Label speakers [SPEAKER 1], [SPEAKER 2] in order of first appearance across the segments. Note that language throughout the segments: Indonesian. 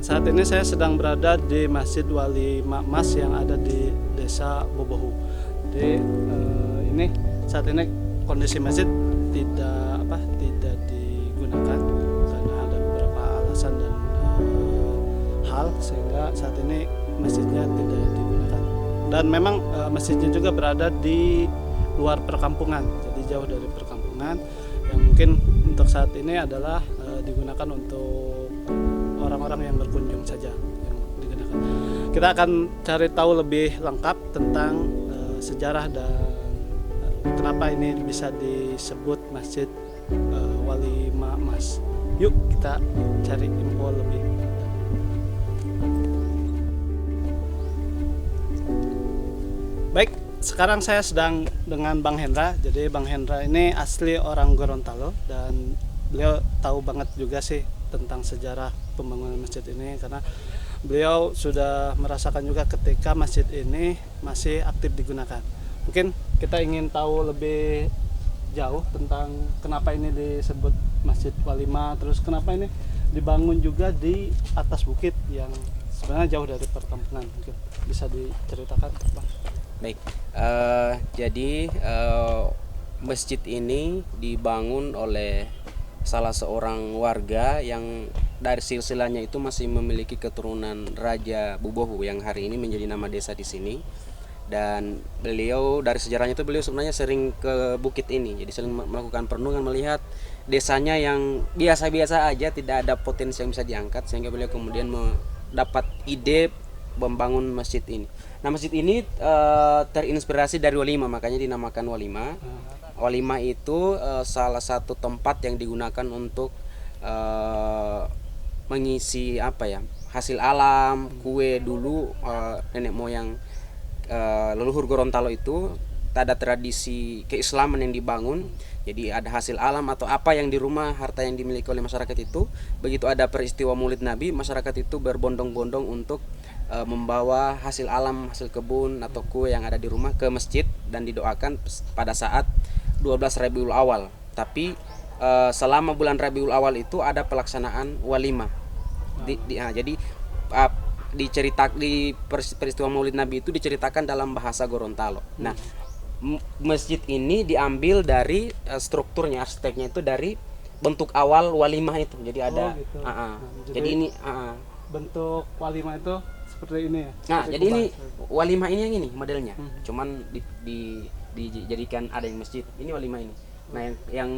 [SPEAKER 1] Saat ini saya sedang berada di Masjid Wali Mas yang ada di Desa Bobohu. Jadi ini saat ini kondisi masjid tidak digunakan karena ada beberapa alasan dan hal sehingga saat ini masjidnya tidak digunakan. Dan memang masjidnya juga berada di luar perkampungan, jadi jauh dari perkampungan yang mungkin untuk saat ini adalah digunakan untuk orang-orang yang berkunjung saja yang digunakan. Kita akan cari tahu lebih lengkap tentang sejarah dan kenapa ini bisa disebut Masjid Wali Mas. Yuk kita cari info lebih. Baik, sekarang saya sedang dengan Bang Hendra. Jadi Bang Hendra ini asli orang Gorontalo dan beliau tahu banget juga sih tentang sejarah pembangunan masjid ini karena beliau sudah merasakan juga ketika masjid ini masih aktif digunakan. Mungkin kita ingin tahu lebih jauh tentang kenapa ini disebut Masjid Walima, terus kenapa ini dibangun juga di atas bukit yang sebenarnya jauh dari perkampungan. Mungkin bisa diceritakan, Bang.
[SPEAKER 2] Baik, jadi masjid ini dibangun oleh salah seorang warga yang dari silsilahnya itu masih memiliki keturunan Raja Bubohu yang hari ini menjadi nama desa di sini. Dan beliau dari sejarahnya itu beliau sebenarnya sering ke bukit ini, jadi sering melakukan perenungan melihat desanya yang biasa-biasa aja, tidak ada potensi yang bisa diangkat, sehingga beliau kemudian mendapat ide membangun masjid ini. Nah, masjid ini terinspirasi dari Walima, makanya dinamakan Walima. Walima itu salah satu tempat yang digunakan untuk mengisi hasil alam, kue dulu nenek moyang leluhur Gorontalo itu ada tradisi keislaman yang dibangun. Jadi ada hasil alam atau apa yang di rumah, harta yang dimiliki oleh masyarakat itu, begitu ada peristiwa Maulid Nabi, masyarakat itu berbondong-bondong untuk membawa hasil alam, hasil kebun atau kue yang ada di rumah ke masjid dan didoakan pada saat 12 Rabiul Awal. Tapi selama bulan Rabiul Awal itu ada pelaksanaan walima. Jadi di peristiwa Maulid Nabi itu diceritakan dalam bahasa Gorontalo. Nah, masjid ini diambil dari strukturnya, arsiteknya itu dari bentuk awal walimah itu. Jadi ada
[SPEAKER 1] gitu.
[SPEAKER 2] jadi ini
[SPEAKER 1] bentuk walimah itu seperti ini ya.
[SPEAKER 2] Nah, jadi ini walimah ini yang ini modelnya. Cuman dijadikan ada yang masjid. Ini walimah ini. Nah, yang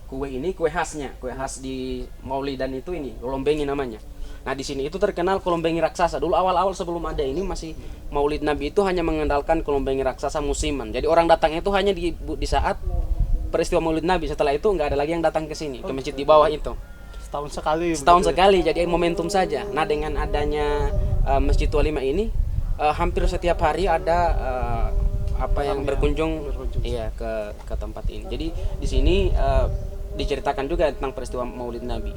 [SPEAKER 2] kue ini kue khasnya, kue khas di Maulidan itu ini, kolombengi namanya. Nah, di sini itu terkenal kolombengi raksasa. Dulu awal-awal sebelum ada ini masih Maulid Nabi itu hanya mengandalkan kolombengi raksasa musiman. Jadi orang datang itu hanya di saat peristiwa Maulid Nabi. Setelah itu nggak ada lagi yang datang ke sini, ke masjid di bawah itu.
[SPEAKER 1] Setahun sekali.
[SPEAKER 2] Sekali, jadi momentum saja. Nah, dengan adanya Masjid Walima ini hampir setiap hari ada yang berkunjung iya ke tempat ini. Jadi di sini diceritakan juga tentang peristiwa Maulid Nabi.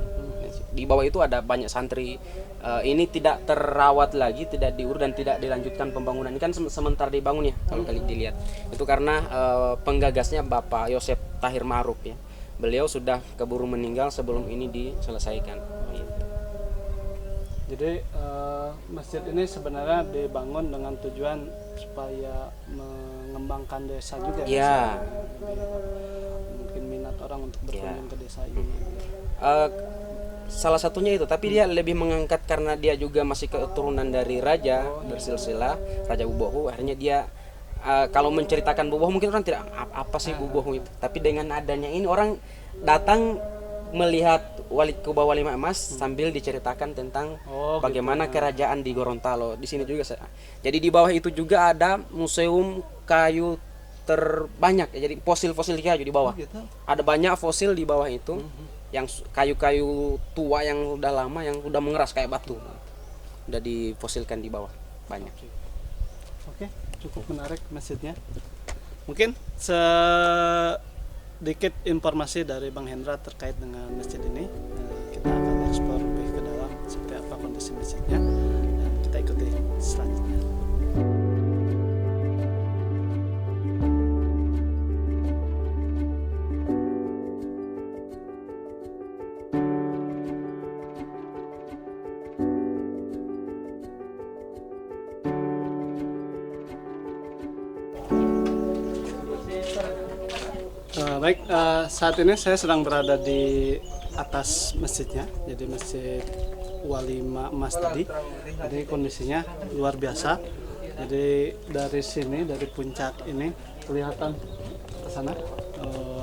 [SPEAKER 2] Di bawah itu ada banyak santri. Ini tidak terawat lagi, tidak diurus dan tidak dilanjutkan pembangunan. Ini kan sementara dibangun ya, kalau kalian dilihat. Itu karena penggagasnya Bapak Yosef Tahir Ma'ruf ya. Beliau sudah keburu meninggal sebelum ini diselesaikan.
[SPEAKER 1] Jadi masjid ini sebenarnya dibangun dengan tujuan supaya mengembangkan desa juga
[SPEAKER 2] ya.
[SPEAKER 1] Mungkin minat orang untuk berkunjung ke desa ini.
[SPEAKER 2] Salah satunya itu, tapi dia lebih mengangkat karena dia juga masih keturunan dari raja bersilsilah Raja Bubohu. Akhirnya dia kalau menceritakan Bubohu mungkin orang tidak apa sih Bubohu itu, tapi dengan adanya ini orang datang melihat Kubah Walima Mas sambil diceritakan tentang bagaimana kerajaan di Gorontalo. Di sini juga jadi di bawah itu juga ada museum kayu terbanyak ya, jadi fosil-fosil kayu di bawah. Ada banyak fosil di bawah itu. Yang kayu-kayu tua yang udah lama, yang udah mengeras kayak batu, udah difosilkan di bawah banyak.
[SPEAKER 1] Oke, cukup menarik masjidnya. Mungkin sedikit informasi dari Bang Hendra terkait dengan masjid ini. Kita akan eksplor lebih ke dalam seperti apa kondisi masjidnya dan kita ikuti selanjutnya. Baik, saat ini saya sedang berada di atas masjidnya, jadi Masjid Wali Mas tadi. Jadi kondisinya luar biasa. Jadi dari sini, dari puncak ini kelihatan ke sana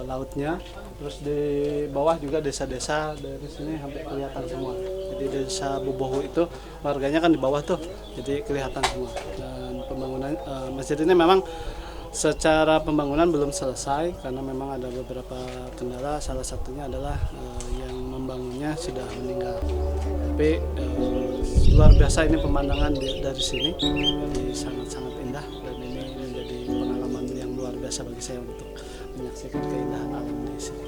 [SPEAKER 1] lautnya. Terus di bawah juga desa-desa dari sini hampir kelihatan semua. Jadi desa Bobohu itu warganya kan di bawah tuh, jadi kelihatan semua. Dan pembangunan masjid ini memang secara pembangunan belum selesai karena memang ada beberapa kendala. Salah satunya adalah yang membangunnya sudah meninggal. Tapi luar biasa ini pemandangan dari sini, jadi sangat-sangat indah dan ini menjadi pengalaman yang luar biasa bagi saya untuk menyaksikan keindahan alam di sini.